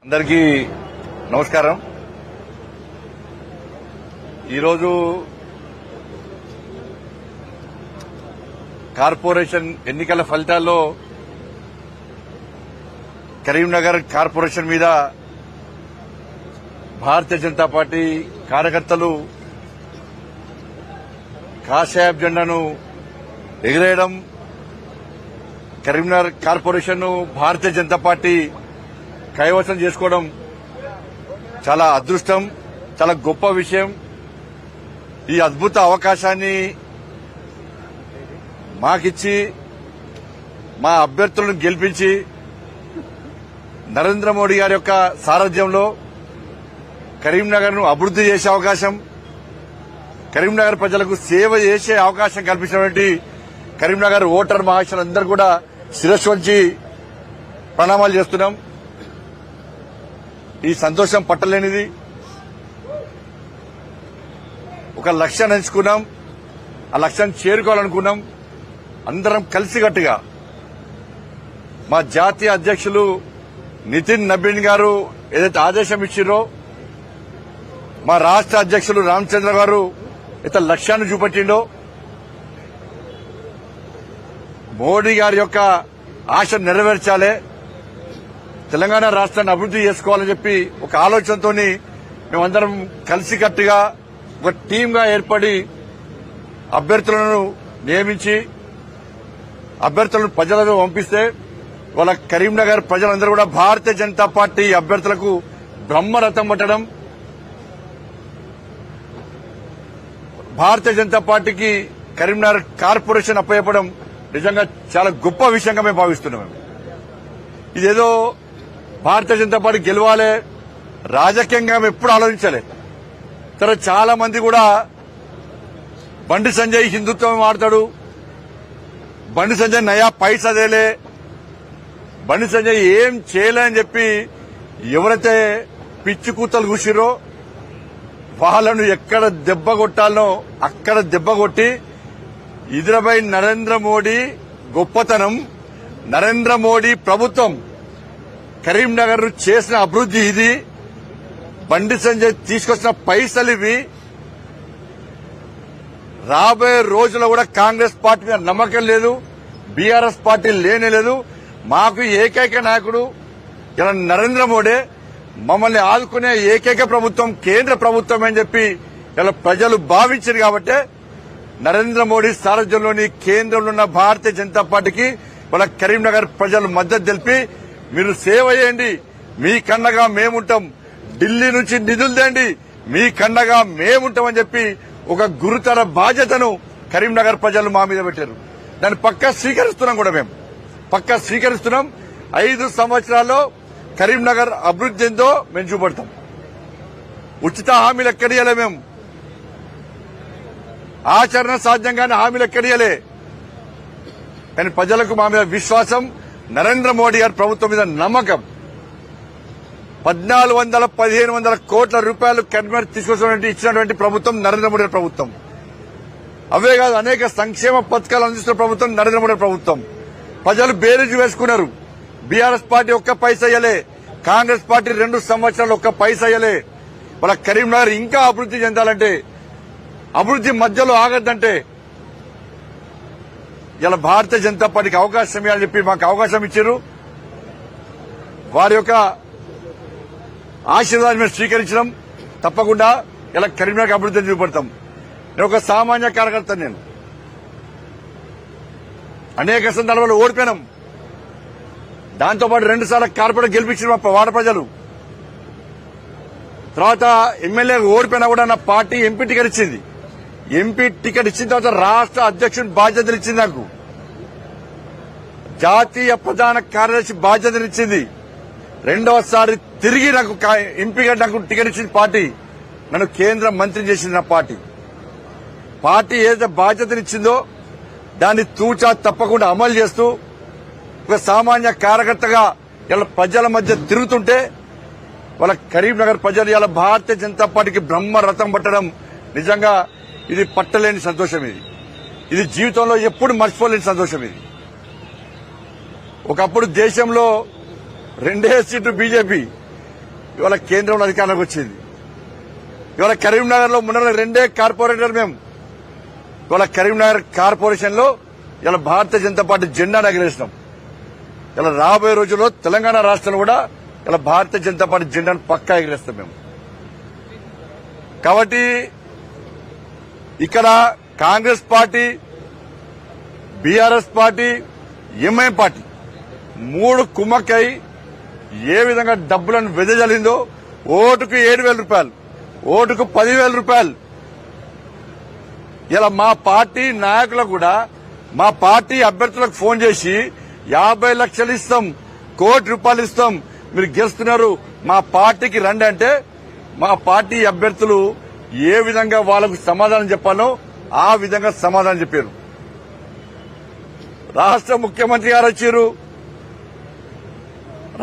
అందరికీ నమస్కారం. ఈరోజు కార్పొరేషన్ ఎన్నికల ఫలితాల్లో కరీంనగర్ కార్పొరేషన్ మీద భారతీయ జనతా పార్టీ కార్యకర్తలు కాషాయ జెండాను ఎగిరేయడం, కరీంనగర్ కార్పొరేషన్ భారతీయ జనతా పార్టీ కైవసం చేసుకోవడం చాలా అదృష్టం, చాలా గొప్ప విషయం. ఈ అద్భుత అవకాశాన్ని మాకిచ్చి మా అభ్యర్థులను గెలిపించి నరేంద్ర మోడీ గారి యొక్క సారథ్యంలో కరీంనగర్ ను అభివృద్ది చేసే అవకాశం, కరీంనగర్ ప్రజలకు సేవ చేసే అవకాశం కల్పించినటువంటి కరీంనగర్ ఓటర్ మహాశయులందరూ కూడా శిరస్సు వంచి ప్రణామాలు చేస్తున్నాం. ఈ సంతోషం పట్టలేనిది. ఒక లక్ష్యాన్ని ఎంచుకున్నాం, ఆ లక్ష్యాన్ని చేరుకోవాలనుకున్నాం. అందరం కలిసికట్టుగా మా జాతీయ అధ్యక్షులు నితిన్ నబీన్ గారు ఏదైతే ఆదేశం ఇచ్చారో, మా రాష్ట్ర అధ్యక్షులు రామచంద్ర గారు అయితే లక్ష్యాన్ని చూపెట్టిండో, మోడీ గారి యొక్క ఆశ నెరవేర్చాలి, తెలంగాణ రాష్ట్రాన్ని అభివృద్ది చేసుకోవాలని చెప్పి ఒక ఆలోచనతో మేమందరం కలిసికట్టుగా ఒక టీంగా ఏర్పడి అభ్యర్థులను నియమించి అభ్యర్థులను ప్రజలకు పంపిస్తే వాళ్ళ కరీంనగర్ ప్రజలందరూ కూడా భారతీయ జనతా పార్టీ అభ్యర్థులకు బ్రహ్మరథం పట్టడం, భారతీయ జనతా పార్టీకి కరీంనగర్ కార్పొరేషన్ అప్పచెప్పడం నిజంగా చాలా గొప్ప విషయంగా మేము భావిస్తున్నాం. ఇదేదో భారతీయ జనతా పార్టీ గెలవాలి రాజకీయంగా మేము ఎప్పుడు ఆలోచించాలి. తర్వాత చాలా మంది కూడా బండి సంజయ్ హిందుత్వం ఆడతాడు, బండి సంజయ్ నయా పైసదేలే, బండి సంజయ్ ఏం చేయలే అని చెప్పి ఎవరైతే పిచ్చి కూతలు కూసిరో వాళ్ళను ఎక్కడ దెబ్బ కొట్టాలనో అక్కడ దెబ్బ కొట్టి ఇదిరపై నరేంద్ర మోడీ గొప్పతనం, నరేంద్ర మోడీ ప్రభుత్వం కరీంనగర్ చేసిన అభివృద్ది ఇది, బండి సంజయ్ తీసుకొచ్చిన పైసలు ఇవి, రాబోయే రోజుల్లో కూడా కాంగ్రెస్ పార్టీ మీద నమ్మకం లేదు, బీఆర్ఎస్ పార్టీ లేనేలేదు. మాకు ఏకైక నాయకుడు ఇలా నరేంద్ర మోడీ, మమ్మల్ని ఆదుకునే ఏకైక ప్రభుత్వం కేంద్ర ప్రభుత్వం అని చెప్పి ఇలా ప్రజలు భావించారు. కాబట్టి నరేంద్ర మోడీ సారథ్యంలోని కేంద్రంలో ఉన్న భారతీయ జనతా పార్టీకి వాళ్ళ కరీంనగర్ ప్రజలు మద్దతు తెలిపి మీరు సేవ చేయండి, మీ కన్నగా మేముంటాం, ఢిల్లీ నుంచి నిధులు తేండి, మీ కన్నగా మేముంటామని చెప్పి ఒక గురుతర బాధ్యతను కరీంనగర్ ప్రజలు మా మీద పెట్టారు. దాన్ని పక్కా స్వీకరిస్తున్నాం కూడా, మేము పక్కా స్వీకరిస్తున్నాం. 5 సంవత్సరాల్లో కరీంనగర్ అభివృద్ది ఏందో మేము చూపెడతాం. ఉచిత హామీలు ఎక్కడియలే, మేము ఆచరణ సాధ్యంగానే హామీలు ఎక్కడియలే. కానీ ప్రజలకు మా మీద విశ్వాసం, నరేంద్ర మోడీ గారి ప్రభుత్వం మీద నమ్మకం. 1400-1500 కోట్ల రూపాయలు కరీంనగర్ తీసుకొచ్చినటువంటి ఇచ్చినటువంటి ప్రభుత్వం నరేంద్ర మోడీ గారి ప్రభుత్వం. అవే కాదు, అనేక సంక్షేమ పథకాలు అందిస్తున్న ప్రభుత్వం నరేంద్ర మోడీ ప్రభుత్వం. ప్రజలు బేరీజు వేసుకున్నారు. బీఆర్ఎస్ పార్టీ ఒక్క పైసా ఇయ్యలే, కాంగ్రెస్ పార్టీ 2 సంవత్సరాలు ఒక్క పైసా ఇయ్యలే. వాళ్ళ కరీంనగర్ ఇంకా అభివృద్ది చెందాలంటే, అభివృద్ది మధ్యలో ఆగద్దంటే ఇలా భారతీయ జనతా పార్టీకి అవకాశం ఇవ్వాలని చెప్పి మాకు అవకాశం ఇచ్చారు. వారి యొక్క ఆశీర్వాదాన్ని మేము స్వీకరించడం తప్పకుండా ఇలా కరీంనగర్ అభివృద్ధిని చూపెడతాం. నేను ఒక సామాన్య కార్యకర్త, నేను అనేక సందర్భాలు ఓడిపోయినాం. దాంతోపాటు 2 సార్లు కార్పొరేట్ గెలిపించిన మా వాడ ప్రజలు. తర్వాత ఎమ్మెల్యే ఓడిపోయినా కూడా నా పార్టీ ఎంపీ టికెట్ ఇచ్చింది. ఎంపీ టికెట్ ఇచ్చిన తర్వాత రాష్ట్ర అధ్యక్షుడి బాధ్యతలు ఇచ్చింది, నాకు జాతీయ ప్రధాన కార్యదర్శి బాధ్యతలు ఇచ్చింది. 2వసారి తిరిగి నాకు ఎంపీగా నాకు టికెట్ ఇచ్చింది పార్టీ. నన్ను కేంద్ర మంత్రి చేసింది నా పార్టీ. పార్టీ ఏదైతే బాధ్యతలు ఇచ్చిందో దాన్ని తూచా తప్పకుండా అమలు చేస్తూ ఒక సామాన్య కార్యకర్తగా ఇలా ప్రజల మధ్య తిరుగుతుంటే వాళ్ళ కరీంనగర్ ప్రజలు ఇలా భారతీయ జనతా పార్టీకి బ్రహ్మరథం పట్టడం నిజంగా ఇది పట్టలేని సంతోషం. ఇది జీవితంలో ఎప్పుడు మర్చిపోలేని సంతోషం. ఇది ఒకప్పుడు దేశంలో 2 సీట్లు బీజేపీ, ఇవాళ కేంద్రంలో అధికారంలోకి వచ్చింది. ఇవాళ కరీంనగర్ లో మొన్న 2 కార్పొరేటర్ మేము. ఇవాళ కరీంనగర్ కార్పొరేషన్ లో ఇలా భారతీయ జనతా పార్టీ జెండాను ఎగరేసినాం. ఇలా రాబోయే రోజుల్లో తెలంగాణ రాష్ట్రంలో కూడా ఇలా భారతీయ జనతా పార్టీ జెండాను పక్కా ఎగరేస్తాం మేము. కాబట్టి ఇక్కడ Congress party, BRS party, MIM party 3 కుమ్మక్కై ఏ విధంగా డబ్బులను వెదజల్లిందో, ఓటుకు 7,000 రూపాయలు, ఓటుకు 10,000 రూపాయలు. ఇలా మా పార్టీ నాయకులకు కూడా, మా పార్టీ అభ్యర్థులకు ఫోన్ చేసి 50 లక్షలు ఇస్తాం, ₹1,00,00,000 ఇస్తాం, మీరు గెలుస్తున్నారు, మా పార్టీకి రండి అంటే మా పార్టీ అభ్యర్థులు ఏ విధంగా వాళ్లకు సమాధానం చెప్పాలో ఆ విధంగా సమాధానం చెప్పారు. రాష్ట్ర ముఖ్యమంత్రి గారు వచ్చారు.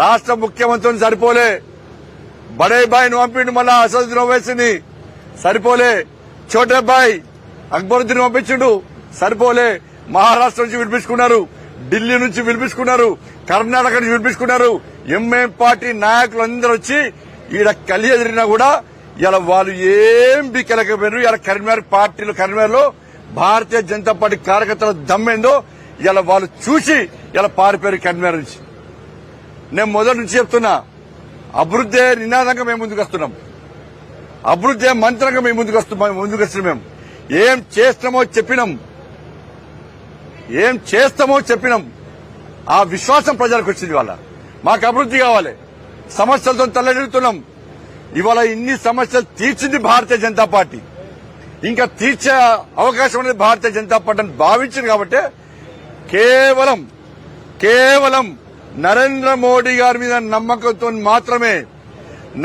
రాష్ట్ర ముఖ్యమంత్రిని సరిపోలే, బడే బాయ్ని పంపిండు, మళ్ళా అసదుద్దీన్ ఓవైసీని సరిపోలే, చోటే బాయ్ అక్బరుద్దీన్ పంపించిండు సరిపోలే, మహారాష్ట్ర నుంచి వినిపించుకున్నారు, ఢిల్లీ నుంచి వినిపించుకున్నారు, కర్ణాటక నుంచి వినిపించుకున్నారు. ఎంఐఎం పార్టీ నాయకులందరూ వచ్చి ఈడ కలి ఎదిరినా కూడా ఇలా వాళ్ళు ఏం బీకెలకపోయారు. ఇలా కరీంనగర్ లో భారతీయ జనతా పార్టీ కార్యకర్తల దమ్మేందో ఇలా వాళ్ళు చూసి ఇలా పారిపోయారు కరీంనగర్ నుంచి. నేను మొదటి నుంచి చెప్తున్నా, అభివృద్ధి నినాదంగా మేము ముందుకు వస్తున్నాం, అభివృద్ధి మంత్రంగా మేము ముందుకు వస్తున్నాం. మేము ఏం చేస్తామో చెప్పినాం, ఆ విశ్వాసం ప్రజలకు వచ్చింది. వాళ్ళ మాకు అభివృద్ధి కావాలి, సమస్యలతో తల్లడిల్లుతున్నాం. ఇవాళ ఇన్ని సమస్యలు తీర్చింది భారతీయ జనతా పార్టీ, ఇంకా తీర్చే అవకాశం అనేది భారతీయ జనతా పార్టీ అని భావించింది. కాబట్టి కేవలం నరేంద్ర మోడీ గారి మీద నమ్మకంతో మాత్రమే,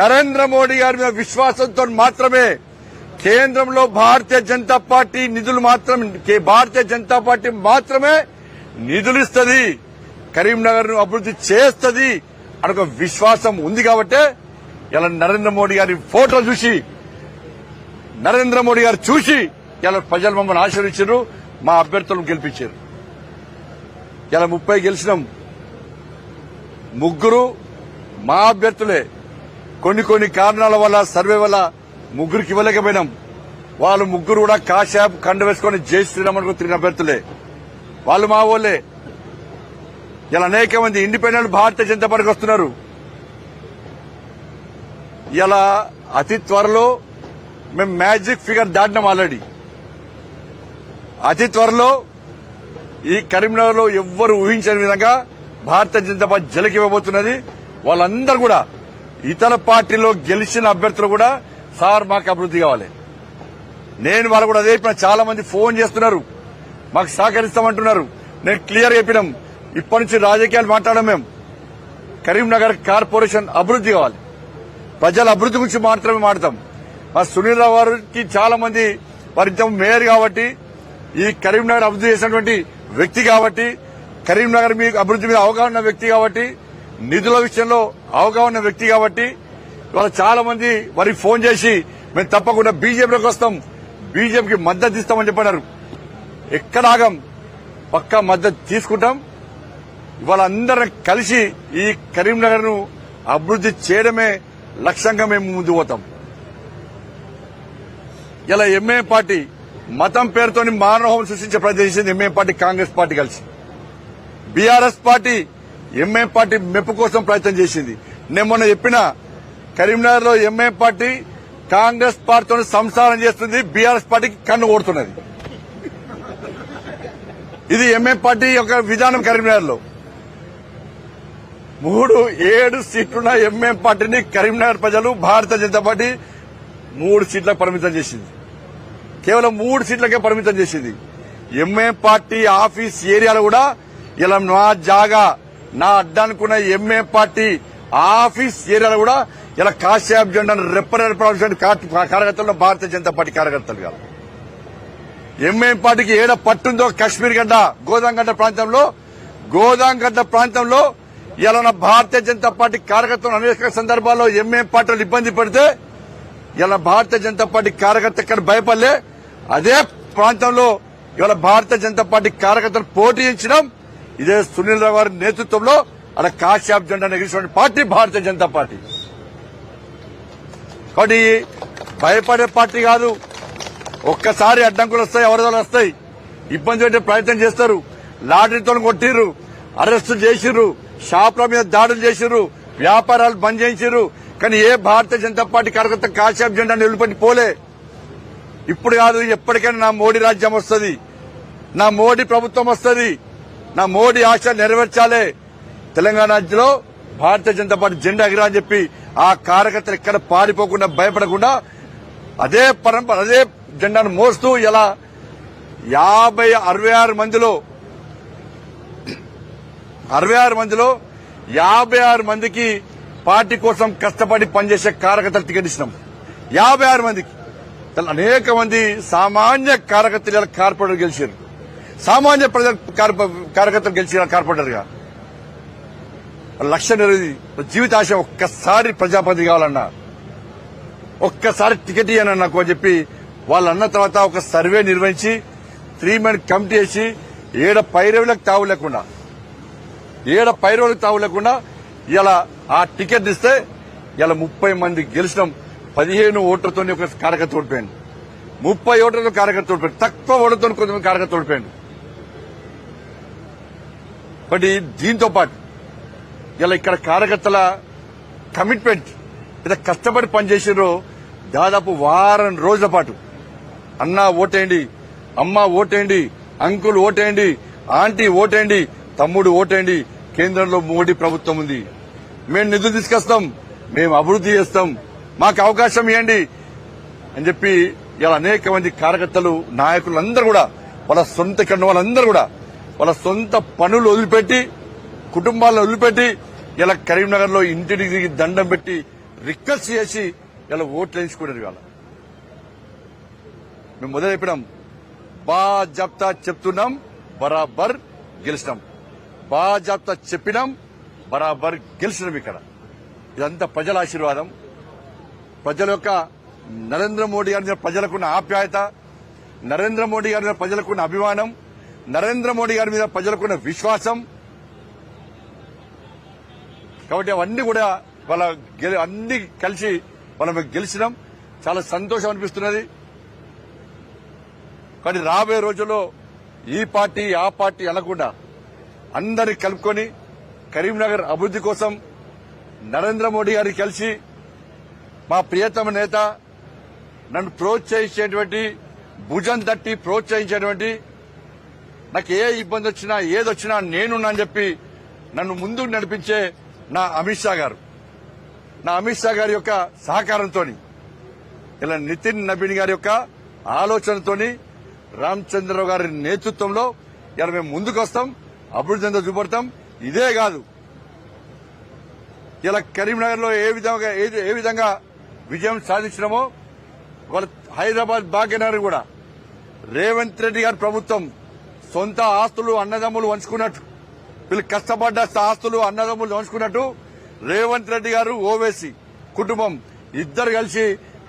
నరేంద్ర మోడీ గారి మీద విశ్వాసంతో మాత్రమే కేంద్రంలో భారతీయ జనతా పార్టీ నిధులు భారతీయ జనతా పార్టీ మాత్రమే నిధులు ఇస్తుంది, కరీంనగర్ ను అభివృద్ధి చేస్తుంది అని ఒక విశ్వాసం ఉంది. కాబట్టి ఇలా నరేంద్ర మోడీ గారి ఫోటో చూసి, నరేంద్ర మోడీ గారు చూసి ఇలా ప్రజలు మమ్మల్ని ఆశీర్వదించారు, మా అభ్యర్థులను గెలిపించారు. ఇలా 30 గెలిచినాం, 3 మా అభ్యర్థులే. కొన్ని కారణాల వల్ల, సర్వే వల్ల 3కి ఇవ్వలేకపోయినాం. వాళ్ళు 3 కూడా కాశాప్ కండ వేసుకుని జై శ్రీరామ్ అనుకుని తిరిగిన అభ్యర్థులే, వాళ్ళు మా వాళ్ళే. ఇలా అనేక మంది ఇండిపెండెంట్ భారతీయ జనతా పార్టీకి వస్తున్నారు. ఇలా అతి త్వరలో మేము మ్యాజిక్ ఫిగర్ దాటినాం ఆల్రెడీ. అతి త్వరలో ఈ కరీంనగర్ లో ఎవ్వరు ఊహించని విధంగా భారతీయ జనతా పార్టీ జలకివ్వబోతున్నది. వాళ్ళందరూ కూడా ఇతర పార్టీలో గెలిచిన అభ్యర్థులు కూడా సార్ మాకు అభివృద్ధి కావాలి. నేను వాళ్ళు కూడా అదే చాలా మంది ఫోన్ చేస్తున్నారు, మాకు సహకరిస్తామంటున్నారు. నేను క్లియర్ చెప్పినాం, ఇప్పటి నుంచి రాజకీయాలు మాట్లాడడం, మేము కరీంనగర్ కార్పొరేషన్ అభివృద్ధి కావాలి, ప్రజల అభివృద్ధి గురించి మాత్రమే మాట్లాడతాం. మా సునీల్ రావు గారికి చాలా మంది వారి మేయర్ కాబట్టి, ఈ కరీంనగర్ అభివృద్ధి చేసినటువంటి వ్యక్తి కాబట్టి, కరీంనగర్ మీ అభివృద్ధి మీద అవగాహన వ్యక్తి కాబట్టి, నిధుల విషయంలో అవగాహన వ్యక్తి కాబట్టి ఇవాళ చాలా మంది వారికి ఫోన్ చేసి మేము తప్పకుండా బీజేపీలోకి వస్తాం, బీజేపీకి మద్దతు ఇస్తామని చెప్పారు. ఎక్కడ ఆగం, పక్కా మద్దతు తీసుకుంటాం. ఇవాళ అందరం కలిసి ఈ కరీంనగర్ ను అభివృద్ధి చేయడమే లక్ష్యంగా మేము ముందుకు పోతాం. ఇలా ఎంఐఎం పార్టీ మతం పేరుతో మానవహోమం సృష్టించే ప్రయత్నం చేసింది ఎంఐఎం పార్టీ, కాంగ్రెస్ పార్టీ కలిసి. బీఆర్ఎస్ పార్టీ ఎంఐఎం పార్టీ మెప్పు కోసం ప్రయత్నం చేసింది. నేను మొన్న చెప్పిన, కరీంనగర్ లో ఎంఐఎం పార్టీ కాంగ్రెస్ పార్టీతో సంసారం చేస్తుంది, బీఆర్ఎస్ పార్టీకి కన్ను కొడుతున్నది. ఇది ఎంఐఎం పార్టీ యొక్క విధానం. కరీంనగర్ లో 7 సీట్లున్న ఎంఐఎం పార్టీని కరీంనగర్ ప్రజలు భారతీయ జనతా పార్టీ 3 సీట్లకు పరిమితం చేసింది. కేవలం 3 సీట్లకే పరిమితం చేసింది. ఎంఐఎం పార్టీ ఆఫీస్ ఏరియాలో కూడా ఇలా నా జాగా, నా అడ్డానుకున్న ఎంఐఎం పార్టీ ఆఫీస్ ఏరియాలో కూడా ఇలా కాశ్యాప్ జెండాను రెప్పరెప్ప కార్యకర్తలు భారతీయ జనతా పార్టీ కార్యకర్తలు కాదు. ఎంఐఎం పార్టీకి ఏడ పట్టుందో కశ్మీర్ గడ్డ, గోదాంగడ్డ ప్రాంతంలో ఇలా భారతీయ జనతా పార్టీ కార్యకర్తలు అనేక సందర్భాల్లో ఎంఐఎం పార్టీలు ఇబ్బంది పెడితే ఇలా భారతీయ జనతా పార్టీ కార్యకర్త ఇక్కడ భయపడలే. అదే ప్రాంతంలో ఇవాళ భారతీయ జనతా పార్టీ కార్యకర్తలు పోటీ ఇచ్చడం, ఇదే సునీల్ రావు గారి నేతృత్వంలో అలా కాశ్యాప్ జెండా ఎగిరిన పార్టీ భారతీయ జనతా పార్టీ. కాబట్టి భయపడే పార్టీ కాదు. ఒక్కసారి అడ్డంకులు వస్తాయి, అవరోధాలు వస్తాయి, ఇబ్బంది పెట్టే ప్రయత్నం చేస్తారు. లాటరీతో కొట్టిర్రు, అరెస్టు చేసిర్రు, షాపుల మీద దాడులు చేసిర్రు, వ్యాపారాలు బంద్ చేసిర్రు. కానీ ఏ భారతీయ జనతా పార్టీ కార్యకర్త కాషాయం జెండా నిలబెట్టి పోలే. ఇప్పుడు కాదు, ఎప్పటికైనా నా మోడీ రాజ్యం వస్తుంది, నా మోడీ ప్రభుత్వం వస్తుంది, నా మోడీ ఆశ నెరవేర్చాలే. తెలంగాణ రాజ్యంలో భారతీయ జనతా పార్టీ జెండా ఎగిరా అని చెప్పి ఆ కార్యకర్తలు ఎక్కడ పారిపోకుండా భయపడకుండా అదే పరంపర అదే జెండాను మోస్తూ ఇలా 66 మందిలో 56 మందికి పార్టీ కోసం కష్టపడి పనిచేసే కార్యకర్తలు టికెట్ ఇచ్చినాం. 56 మందికి అనేక మంది సామాన్య కార్యకర్తలు ఇలా కార్పొరేటర్ గెలిచారు. సామాన్య కార్యకర్తలు గెలిచారు కార్పొరేటర్ గా. లక్ష్యం జీవితాశ ఒక్కసారి ప్రజాపతి కావాలన్నా, ఒక్కసారి టికెట్ ఇయ్యనన్నా నాకు అని చెప్పి వాళ్ళు అన్న తర్వాత ఒక సర్వే నిర్వహించి 3 మెన్ కమిటీ వేసి ఏడ పైరవులకు తావు లేకుండా ఇలా ఆ టికెట్ ఇస్తే ఇలా 30 మంది గెలిచినాం. 15 ఓట్లతో ఒక కార్యకర్త ఓడిపోయాడు, 30 ఓట్లతో కార్యకర్త ఓడిపోయాడు, తక్కువ ఓట్లతో కొంతమంది కార్యకర్త ఓడిపోయాడు. బట్ దీంతో పాటు ఇలా ఇక్కడ కార్యకర్తల కమిట్మెంట్ ఇలా కష్టపడి పనిచేసారో దాదాపు వారం రోజుల పాటు అన్న ఓటేయండి, అమ్మ ఓటేయండి, అంకుల్ ఓటేయండి, ఆంటీ ఓటేయండి, తమ్ముడు ఓటేయండి, కేంద్రంలో మోడీ ప్రభుత్వం ఉంది, మేము నిధులు తీసుకొస్తాం, మేము అభివృద్ధి చేస్తాం, మాకు అవకాశం ఇవ్వండి అని చెప్పి ఇలా అనేక మంది కార్యకర్తలు నాయకులందరూ కూడా వాళ్ళందరూ కూడా వాళ్ళ సొంత పనులు వదిలిపెట్టి కుటుంబాలను వదిలిపెట్టి ఇలా కరీంనగర్ లో ఇంటికి దండం పెట్టి రిక్వెస్ట్ చేసి ఇలా ఓట్లు వేయించుకున్నారు. ఇవాళ మేము మొదలు చెప్పినాం, బాజాబ్తా చెప్తున్నాం, బరాబర్ గెలిచినాం, బాజాబ్తా చెప్పినాం, బరాబర్ గెలిచినాం. ఇక్కడ ఇదంతా ప్రజల ఆశీర్వాదం, ప్రజల యొక్క నరేంద్ర మోడీ గారి మీద ప్రజలకున్న ఆప్యాయత, నరేంద్ర మోడీ గారి మీద ప్రజలకున్న అభిమానం, నరేంద్ర మోడీ గారి మీద ప్రజలకున్న విశ్వాసం. కాబట్టి అవన్నీ కూడా అన్ని కలిసి మనం గెలిచినాం. చాలా సంతోషం అనిపిస్తున్నది. కానీ రాబోయే రోజుల్లో ఈ పార్టీ ఆ పార్టీ అనకుండా అందరినీ కలుపుకొని కరీంనగర్ అభివృద్ధి కోసం నరేంద్ర మోడీ గారికి కలిసి మా ప్రియతమ నేత నన్ను ప్రోత్సహించేటువంటి, భుజం తట్టి ప్రోత్సహించేటువంటి, నాకు ఏ ఇబ్బంది వచ్చినా ఏదొచ్చినా నేనున్నా అని చెప్పి నన్ను ముందుకు నడిపించే నా అమిత్ షా గారి యొక్క సహకారంతో, ఇలా నితిన్ నబీన్ గారి యొక్క ఆలోచనతోని, రామచంద్రరావు గారి నేతృత్వంలో ఇలా మేము ముందుకు వస్తాం, అభివృద్ధి అంతా చూపడతాం. ఇదే కాదు, ఇలా కరీంనగర్ లో ఏ విధంగా విజయం సాధించినామో వాళ్ళ హైదరాబాద్ భాగ్యనగర్ కూడా రేవంత్ రెడ్డి గారి ప్రభుత్వం సొంత ఆస్తులు అన్నదమ్ములు పంచుకున్నట్టు, వీళ్ళు కష్టపడ్డ ఆస్తులు అన్నదమ్ములు పంచుకున్నట్టు రేవంత్ రెడ్డి గారు ఓవైసీ కుటుంబం ఇద్దరు కలిసి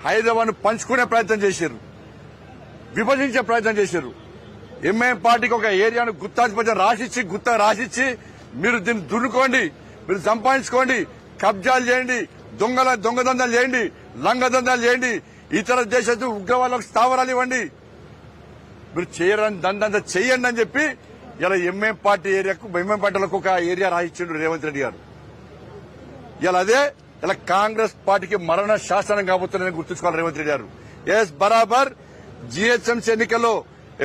హైదరాబాద్ ను పంచుకునే ప్రయత్నం చేశారు, విభజించే ప్రయత్నం చేశారు. ఎంఐఎం పార్టీకి ఒక ఏరియాను గుత్తా రాసిచ్చి మీరు దీన్ని దున్నుకోండి, మీరు సంపాదించుకోండి, కబ్జాలు చేయండి, దొంగదందాలు చేయండి, లంగదందాలు చేయండి, ఇతర దేశ ఉగ్రవాళ్ళకు స్థావరాలు ఇవ్వండి, మీరు చేయరని దండంతా చెయ్యండి అని చెప్పి ఇలా ఎంఐఎం పార్టీలకు ఒక ఏరియా రాయించాడు రేవంత్ రెడ్డి గారు. ఇలా కాంగ్రెస్ పార్టీకి మరణ శాసనం కాబోతుందని గుర్తుంచుకోవాలి రేవంత్ రెడ్డి గారు. ఎస్, బరాబర్ జీహెచ్ఎంసీ ఎన్నికల్లో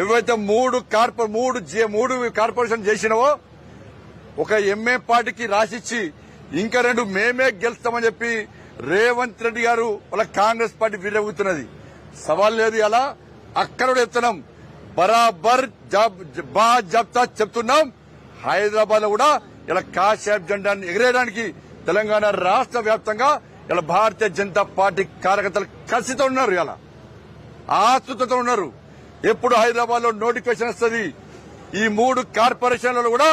ఏవైతే మూడు కార్పొరేషన్ చేసినావో ఒక ఎంఐఎం పార్టీకి రాసిచ్చి ఇంకా 2 మేమే గెలుస్తామని చెప్పి రేవంత్ రెడ్డి గారు వాళ్ళ కాంగ్రెస్ పార్టీ విరగుతున్నది. సవాల్ లేదు, ఇలా అక్కడ కూడా చెప్తున్నాం, బరాబర్ బాజాబ్తా చెప్తున్నాం. హైదరాబాద్ లో కూడా ఇలా కాషాయం జెండాను ఎగిరేయడానికి తెలంగాణ రాష్ట్ర వ్యాప్తంగా ఇలా భారతీయ జనతా పార్టీ కార్యకర్తలు కసితో ఉన్నారు, ఇలా ఆతృతతో ఉన్నారు. ఎప్పుడు హైదరాబాద్ లో నోటిఫికేషన్ వస్తుంది, ఈ 3 కార్పొరేషన్లలో కూడా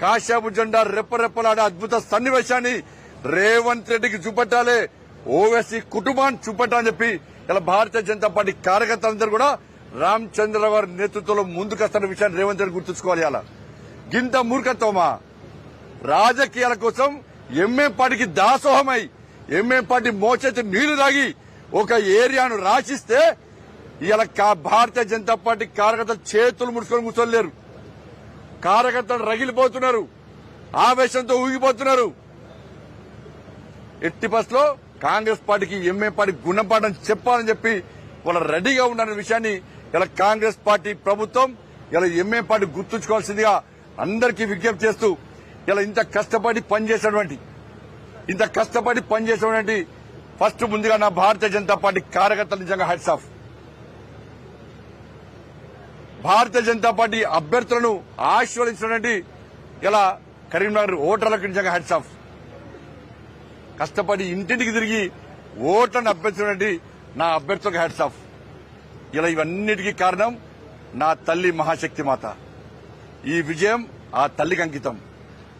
కాషాయం జెండా రెప్పరెప్పలాడే అద్భుత సన్నివేశాన్ని రేవంత్ రెడ్డికి చూపెట్టాలి, ఓవైసీ కుటుంబాన్ని చూపెట్టాలని చెప్పి ఇలా భారతీయ జనతా పార్టీ కార్యకర్తలందరూ కూడా రామచంద్రరావు గారి నేతృత్వంలో ముందుకొస్తున్న విషయాన్ని రేవంత్ రెడ్డి గుర్తుంచుకోవాలి. అలా గింత మూర్ఖత్వమా? రాజకీయాల కోసం ఎంఐఎం పార్టీకి దాసోహమై ఎంఐఎం పార్టీ మోచేతి నీళ్లు తాగి ఒక ఏరియాను రాసిస్తే ఇలా భారతీయ జనతా పార్టీ కార్యకర్తలు చేతులు ముడుచుకొని కూర్చోలేరు. కార్యకర్తలు రగిలిపోతున్నారు, ఆవేశంతో ఊగిపోతున్నారు. ఎట్టి బస్లో కాంగ్రెస్ పార్టీకి ఎంఏ పార్టీ గుణపాఠం చెప్పాలని చెప్పి వాళ్ళ రెడీగా ఉన్న విషయాన్ని ఇలా కాంగ్రెస్ పార్టీ ప్రభుత్వం ఇలా ఎంఏ పార్టీ గుర్తుంచుకోవాల్సిందిగా అందరికీ విజ్ఞప్తి చేస్తూ ఇలా ఇంత కష్టపడి పనిచేసినటువంటి ఫస్ట్ ముందుగా నా భారతీయ జనతా పార్టీ కార్యకర్తలు నిజంగా hats off. Bharatiya Janata party అభ్యర్థులను ఆశీర్వదించినటువంటి ఇలా కరీంనగర్ ఓటర్లకు నిజంగా హ్యాట్స్ ఆఫ్. కష్టపడి ఇంటింటికి తిరిగి ఓట్లను అభ్యర్థించినటువంటి నా అభ్యర్థులకు హ్యాట్స్ ఆఫ్. ఇలా ఇవన్నిటికీ కారణం నా తల్లి మహాశక్తి మాత. ఈ విజయం ఆ తల్లికి అంకితం.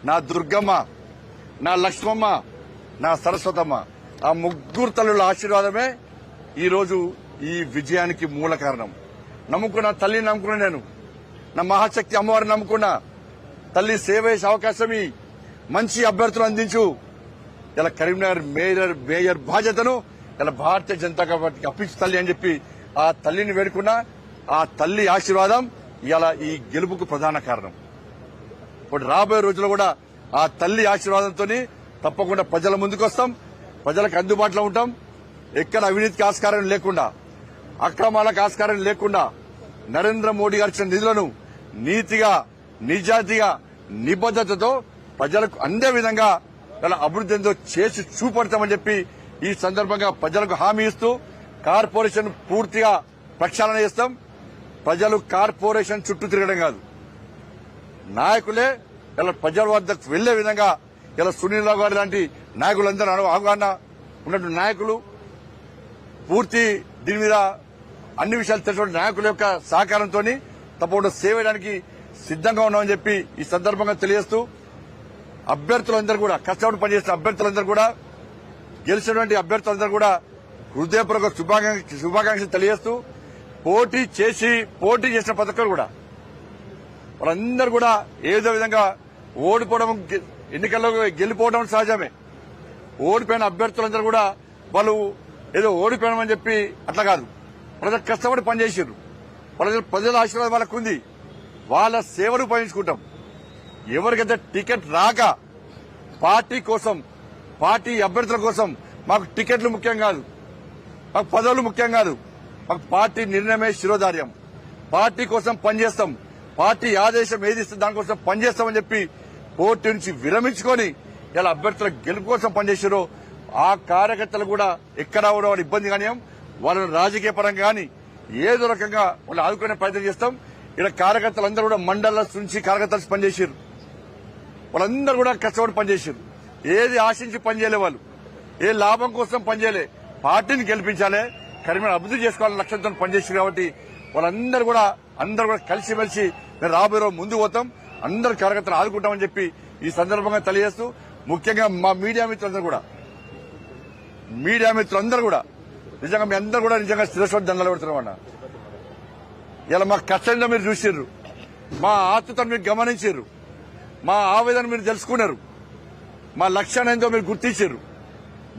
నా దుర్గమ్మ, నా లక్ష్మమ్మ, నా సరస్వతమ్మ, ఆ ముగ్గురు తల్లుల ఆశీర్వాదమే ఈరోజు ఈ విజయానికి మూల కారణం. నమ్ముకున్న తల్లిని నమ్ముకున్నా, నేను నా మహాశక్తి అమ్మవారిని నమ్ముకున్నా. తల్లి సేవ చేసే అవకాశం మంచి అభ్యర్థులు అందించు. ఇలా కరీంనగర్ మేయర్ బాధ్యతను ఇలా భారతీయ జనతా పార్టీకి అప్పించు తల్లి అని చెప్పి ఆ తల్లిని వేడుకున్నా. ఆ తల్లి ఆశీర్వాదం ఇలా ఈ గెలుపుకు ప్రధాన కారణం. ఇప్పుడు రాబోయే రోజుల్లో కూడా ఆ తల్లి ఆశీర్వాదంతో తప్పకుండా ప్రజల ముందుకు వస్తాం, ప్రజలకు అందుబాటులో ఉంటాం. ఎక్కడ అవినీతికి ఆస్కారం లేకుండా, అక్రమాలకు ఆస్కారం లేకుండా నరేంద్ర మోడీ గారు ఇచ్చిన నిధులను నీతిగా, నిజాయితీగా, నిబద్దతతో ప్రజలకు అందే విధంగా ఇలా అభివృద్ధితో చేసి చూపడతామని చెప్పి ఈ సందర్భంగా ప్రజలకు హామీ ఇస్తూ కార్పొరేషన్ పూర్తిగా ప్రక్షాళన చేస్తాం. ప్రజలు కార్పొరేషన్ చుట్టూ తిరగడం కాదు, నాయకులే ఇలా ప్రజల వద్దకు వెళ్లే విధంగా ఇలా సునీల్ రావు గారు లాంటి నాయకులందరూ అవగాహన ఉన్నటువంటి నాయకులు, పూర్తి దీని మీద అన్ని విషయాలు తెలిసిన నాయకుల యొక్క సహకారంతో తప్పకుండా సేవ చేయడానికి సిద్దంగా ఉన్నామని చెప్పి ఈ సందర్భంగా తెలియజేస్తూ అభ్యర్థులందరూ కూడా కష్టపడి పనిచేస్తున్న అభ్యర్థులందరూ కూడా గెలిచినటువంటి అభ్యర్థులందరూ కూడా హృదయపూర్వక శుభాకాంక్షలు తెలియజేస్తూ పోటీ చేసిన పథకాలు కూడా వాళ్ళందరూ కూడా ఏదో విధంగా ఓడిపోవడం, ఎన్నికల్లో గెలిపోవడం సహజమే. ఓడిపోయిన అభ్యర్థులందరూ కూడా వాళ్ళు ఏదో ఓడిపోయామని చెప్పి అట్లా కాదు, ప్రజలు కష్టపడి పనిచేసారు. ప్రజల ఆశీర్వాదం వాళ్ళకు ఉంది. వాళ్ళ సేవలు ఉపయోగించుకుంటాం. ఎవరికైతే టికెట్ రాక పార్టీ కోసం, పార్టీ అభ్యర్థుల కోసం మాకు టికెట్లు ముఖ్యం కాదు, మాకు పదవులు ముఖ్యం కాదు, మాకు పార్టీ నిర్ణయమే శిరోధార్యం. పార్టీ కోసం పనిచేస్తాం, పార్టీ ఆదేశం ఏది ఇస్తే దానికోసం పనిచేస్తామని చెప్పి పోటీ నుంచి విరమించుకొని ఇలా అభ్యర్థుల గెలుపు కోసం పనిచేసారో ఆ కార్యకర్తలు కూడా ఎక్కడ కూడా వాళ్ళ ఇబ్బంది కానీ వాళ్ళని రాజకీయ పరంగా కానీ ఏదో రకంగా వాళ్ళు ఆదుకునే ప్రయత్నం చేస్తాం. ఇలా కార్యకర్తలందరూ కూడా మండల నుంచి కార్యకర్తలు పనిచేసారు. వాళ్ళందరూ కూడా కష్టపడి పనిచేసారు. ఏది ఆశించి పనిచేయలే, వాళ్ళు ఏ లాభం కోసం పనిచేయలే, పార్టీని గెలిపించాలి, కరీంనగర్ అభివృద్ధి చేసుకోవాలని లక్ష్యంతో పనిచేసారు. కాబట్టి వాళ్ళందరూ కూడా కలిసిమెలిసి మేము రాబోయే రోజు ముందుకు పోతాం, అందరు కార్యకర్తలు ఆదుకుంటామని చెప్పి ఈ సందర్భంగా తెలియజేస్తూ ముఖ్యంగా మా మీడియా మిత్రులందరూ కూడా నిజంగా మీ అందరూ కూడా నిజంగా శిరస్సు దండలు పెడుతున్నామన్న. ఇలా మా కష్టంగా మీరు చూసిర్రు, మా ఆతృతను మీరు గమనించారు, మా ఆవేదన మీరు తెలుసుకున్నారు, మా లక్ష్యాన్ని ఏందో మీరు గుర్తించారు.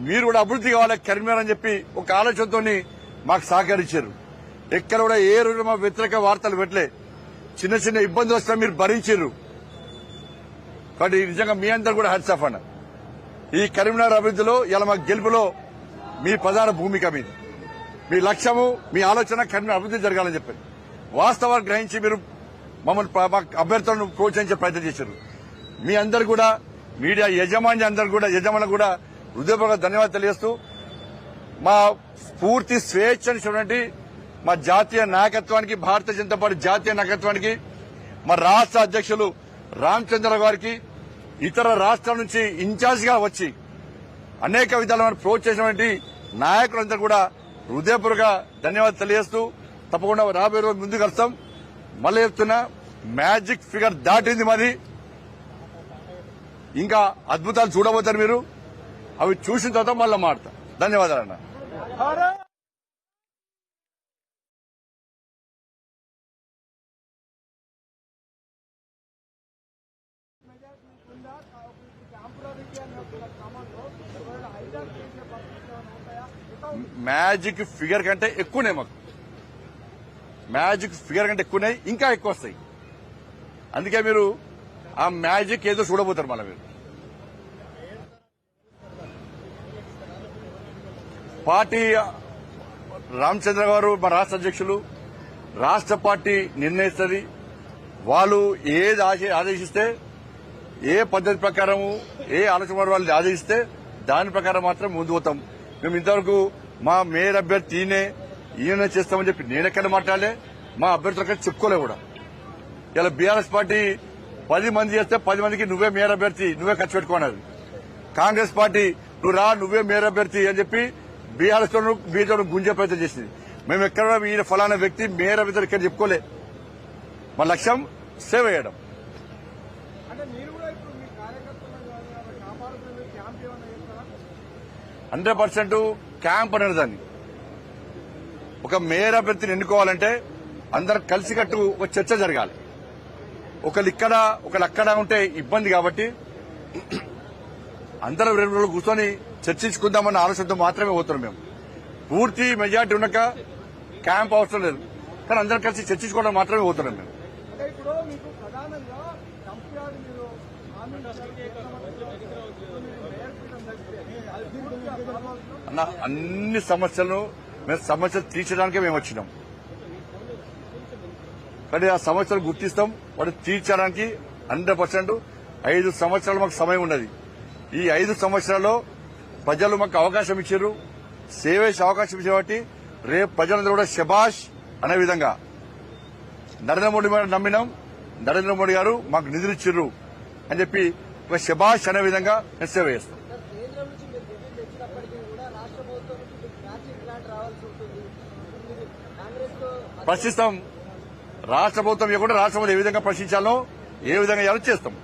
మీరు కూడా అభివృద్ధి కావాలి కరీంనగర్ అని చెప్పి ఒక ఆలోచనతో మాకు సహకరించారు. ఎక్కడ కూడా ఏ రోజు మా వ్యతిరేక వార్తలు పెట్టలే. చిన్న చిన్న ఇబ్బందులు వస్తే మీరు భరించారు. కాబట్టి నిజంగా మీ అందరూ కూడా హ్యాట్స్ ఆఫ్ అన్న. ఈ కరీంనగర్ అభివృద్ధిలో ఇలా మా గెలుపులో మీ ప్రధాన భూమిక మీది. మీ లక్ష్యము, మీ ఆలోచన కరీంనగర్ అభివృద్ధి జరగాలని చెప్పారు. వాస్తవాలు గ్రహించి మీరు మమ్మల్ని అభ్యర్థులను ప్రోత్సహించే ప్రయత్నం చేశారు. మీ అందరు కూడా మీడియా యజమానులకు కూడా హృదయపూర్వక ధన్యవాదాలు తెలియజేస్తూ మా పూర్తి స్వేచ్ఛనిచ్చినటువంటి మా జాతీయ నాయకత్వానికి, భారతీయ జనతా పార్టీ జాతీయ నాయకత్వానికి, మా రాష్ట్ర అధ్యక్షులు రామచంద్రరావు గారికి, ఇతర రాష్ట్రాల నుంచి ఇన్ఛార్జిగా వచ్చి అనేక విధాలమైన ప్రోత్సహించినటువంటి నాయకులందరూ కూడా హృదయపూర్వక ధన్యవాదాలు తెలియజేస్తూ తప్పకుండా రాబోయే రోజు ముందుకు వస్తాం. మళ్ళీ చెప్తున్నా, మ్యాజిక్ ఫిగర్ దాటింది మరి. ఇంకా అద్భుతాలు చూడబోతారు మీరు. అవి చూసిన తర్వాత మళ్ళీ మాడతా. ధన్యవాదాలన్న. క్యాంపులో రీత్యా క్రమంలో హైజాక్ చేసే పరిస్థితులు ఉంటాయా? మ్యాజిక్ ఫిగర్ కంటే ఎక్కువనే మాకు మ్యాజిక్ ఫిగర్ కంటే ఎక్కువనే ఇంకా ఎక్కువ వస్తాయి. అందుకే మీరు ఆ మ్యాజిక్ ఏదో చూడబోతారు మళ్ళీ మీరు. పార్టీ రామచంద్ర గారు మా రాష్ట్ర అధ్యక్షులు, రాష్ట్ర పార్టీ నిర్ణయిస్తుంది. వాళ్ళు ఏది ఆదేశిస్తే, ఏ పద్ధతి ప్రకారము, ఏ ఆలోచన వాళ్ళు ఆదేశిస్తే దాని ప్రకారం మాత్రం ముందు పోతాం. మేము ఇంతవరకు మా మేయర్ అభ్యర్థి ఈయన చేస్తామని చెప్పి నేనెక్కడ మాట్లాడలే, మా అభ్యర్థులకి చెప్పుకోలే కూడా. ఇలా బీఆర్ఎస్ పార్టీ 10 మంది చేస్తే 10 మందికి నువ్వే మేయర్ అభ్యర్థి, నువ్వే ఖర్చు పెట్టుకున్నది. కాంగ్రెస్ పార్టీ నువ్వు రా, నువ్వే మేయర్ అభ్యర్థి అని చెప్పి బీఆర్ఎస్ తో బీజేపీ గుంజే ప్రయత్నం చేసింది. మేము ఎక్కడ ఈయన ఫలానా వ్యక్తి మేయర్ అభ్యర్థి ఇక్కడ చెప్పుకోలే. మా లక్ష్యం సేవ చేయడం. 100% క్యాంప్ అనేది దాన్ని. ఒక మేయర్ అభ్యర్థిని ఎన్నుకోవాలంటే అందరు కలిసికట్టు ఒక చర్చ జరగాలి. ఒకళ్ళు ఇక్కడ ఒకళ్ళు అక్కడ ఉంటే ఇబ్బంది కాబట్టి అందరూ 2 రోజులు కూర్చొని చర్చించుకుందామన్న ఆలోచనతో మాత్రమే పోతున్నాం. మేము పూర్తి మెజార్టీ ఉన్నాక క్యాంప్ అవసరం లేదు, కానీ అందరం కలిసి చర్చించుకోవడం మాత్రమే పోతున్నాం మేము. అన్న అన్ని సమస్యలను మేము సమస్యలు తీర్చడానికే మేము వచ్చినాం. కానీ ఆ సమస్యలు గుర్తిస్తాం, వాటి తీర్చడానికి 100% 5 సంవత్సరాలు మాకు సమయం ఉన్నది. ఈ 5 సంవత్సరాల్లో ప్రజలు మాకు అవకాశం ఇచ్చారు, సేవ చేసే అవకాశం ఇచ్చారు. కాబట్టి రేపు ప్రజలందరూ కూడా శబాష్ అనే విధంగా నరేంద్ర మోడీ గారు నమ్మినాం, నరేంద్ర మోడీ గారు మాకు నిధులు ఇచ్చిర్రు అని చెప్పి ఒక శబాష్ అనే విధంగా మేము సేవ చేస్తాం. ప్రశ్నిస్తాం. రాష్ట్ర ప్రభుత్వం ఇవ్వకుండా రాష్ట్ర ప్రభుత్వం ఏ విధంగా ప్రశ్నించాలో, ఏ విధంగా చేయాలో చేస్తాం.